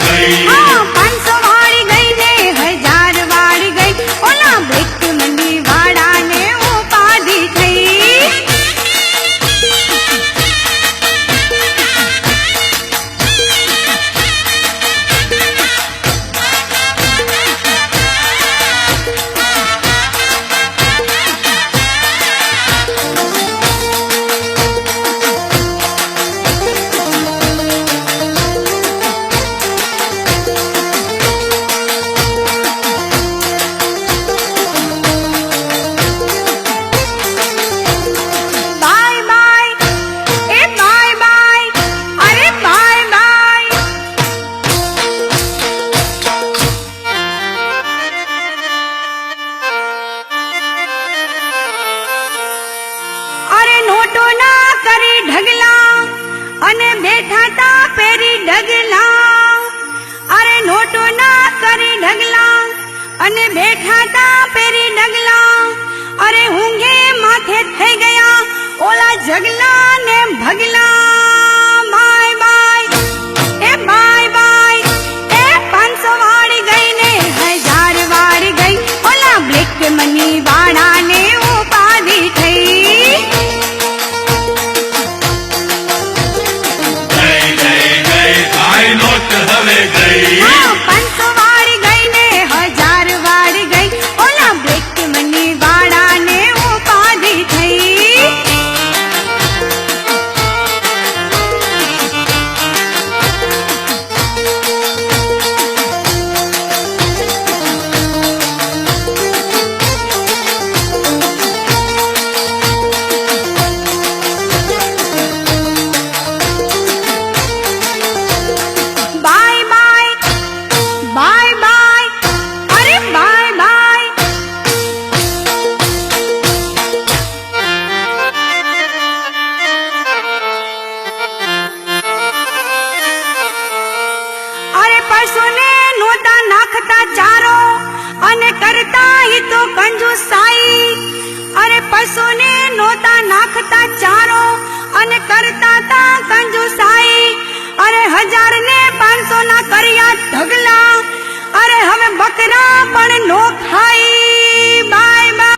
થઈ. 500 વાળી ગઈ ને 1000 વાળી ગઈ, ઓલા બ્લેક મની વાળાને ઉપાધિ થઈ. બાય બાય, એ બાય બાય, અરે બાય બાય. અરે નોટો ના કરી ઢગલા અને બેઠા તા પેરી ડગલા. અરે નોટો ના કરી ઢગલા અને બેઠા તા પેરી ડગલા. અરે ઊંઘે માથે થઈ ગયા ઓલા જગલા ને ભગલા. બાય બાય, એ બાય બાય, એ 500 વાળી ગઈ ને 1000 વાળી ગઈ, ઓલા બ્લેક મની વાળાને ઉપાધિ થઈ. ગઈ ગઈ ગઈ કાંઈ નોટ હવે ગઈ. 500 વાળી ગઈ ને 1000 વાળી ગઈ, ઓલા બ્લેક મની વાળાને ઉપાધિ થઈ. બાય બાય, બાય બાય, અરે બાય બાય. અરે પશુને નોતા નાખતા ચારો અને કરતા ઈ તો કંજુસાઈ. અરે પશુને નોતા નાખતા ચારો અને કરતા તા કંજુસાઈ. અરે 1000 ને 500 ના કર્યા ઢગલા. અરે હવે બકરા પણ નો ખાઈ.